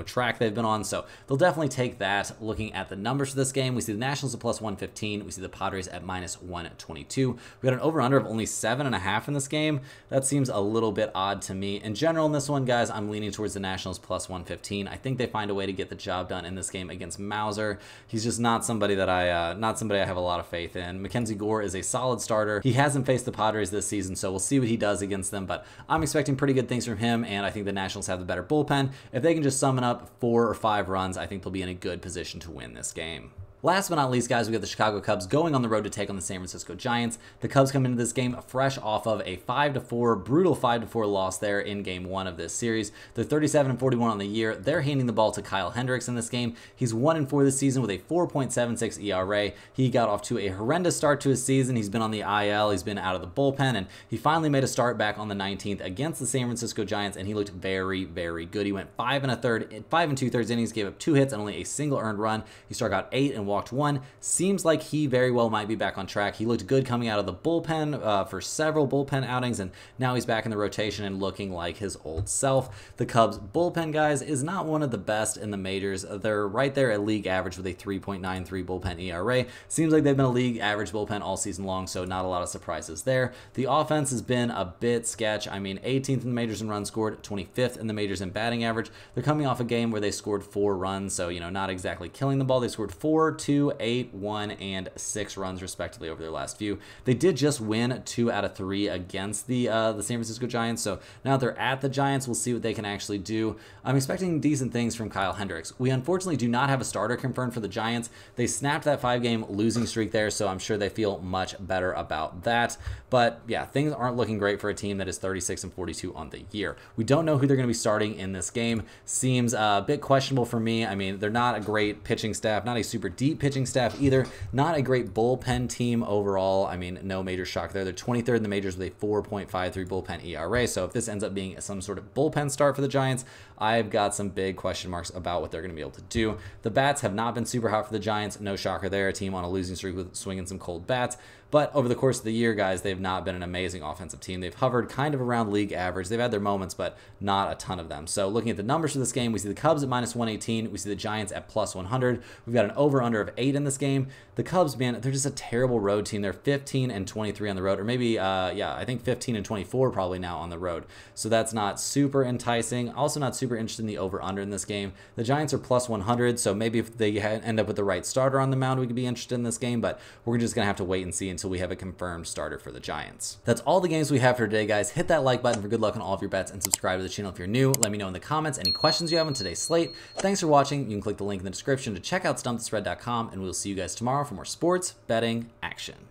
Speaker 1: track they've been on, so they'll definitely take that. Looking at the numbers for this game, we see the Nationals at +115, we see the Padres at -122. We got an over-under of only 7.5 in this game. That seems a little bit odd to me. In general, in this one, guys, I'm leaning towards the Nationals +115. I think they find a way to get the job done in this game against Mauser. He's just not somebody that I have a lot of faith in. Mackenzie Gore is a solid starter. He hasn't faced the Padres this season, so we'll see what he does against them, but I'm expecting pretty good things from him, and I think the Nationals have the better bullpen. If they can just summon up 4 or 5 runs, I think they'll be in a good position to win this game. Last but not least, guys, we got the Chicago Cubs going on the road to take on the San Francisco Giants. The Cubs come into this game fresh off of a 5-4, brutal 5-4 loss there in Game 1 of this series. They're 37-41 on the year. They're handing the ball to Kyle Hendricks in this game. He's 1-4 this season with a 4.76 ERA. He got off to a horrendous start to his season. He's been on the IL. He's been out of the bullpen, and he finally made a start back on the 19th against the San Francisco Giants, and he looked very, very good. He went 5 2/3 innings, gave up 2 hits and only a single earned run. He struck out 8 and walked 1. Seems like he very well might be back on track. He looked good coming out of the bullpen for several bullpen outings, and now he's back in the rotation and looking like his old self. The Cubs bullpen, guys, is not one of the best in the majors. They're right there at league average with a 3.93 bullpen ERA. Seems like they've been a league average bullpen all season long, so not a lot of surprises there. The offense has been a bit sketch. I mean, 18th in the majors in runs scored, 25th in the majors in batting average. They're coming off a game where they scored 4 runs, so, not exactly killing the ball. They scored 4, 2, 8, 1, and 6 runs respectively over their last few. They did just win 2 out of 3 against the San Francisco Giants, so now they're at the Giants. We'll see what they can actually do. I'm expecting decent things from Kyle Hendricks. We unfortunately do not have a starter confirmed for the Giants. They snapped that 5-game losing streak there, so I'm sure they feel much better about that. But yeah, things aren't looking great for a team that is 36-42 on the year. We don't know who they're going to be starting in this game. Seems a bit questionable for me. I mean, they're not a great pitching staff, not a super deep pitching staff either, not a great bullpen team overall. I mean, no major shock there. They're 23rd in the majors with a 4.53 bullpen ERA. So if this ends up being some sort of bullpen start for the Giants, I've got some big question marks about what they're going to be able to do. The bats have not been super hot for the Giants. No shocker there. A team on a losing streak with swinging some cold bats. But over the course of the year, guys, they've not been an amazing offensive team. They've hovered kind of around league average. They've had their moments, but not a ton of them. So looking at the numbers for this game, we see the Cubs at -118. We see the Giants at +100. We've got an over-under of 8 in this game. The Cubs, man, they're just a terrible road team. They're 15-23 on the road, or maybe, I think 15-24 probably now on the road. So that's not super enticing. Also not super interested in the over-under in this game. The Giants are +100, so maybe if they end up with the right starter on the mound, we could be interested in this game, but we're just going to have to wait and see until we have a confirmed starter for the Giants. That's all the games we have for today, guys. Hit that like button for good luck on all of your bets and subscribe to the channel if you're new. Let me know in the comments any questions you have on today's slate. Thanks for watching. You can click the link in the description to check out stumpthespread.com, and we'll see you guys tomorrow for more sports betting action.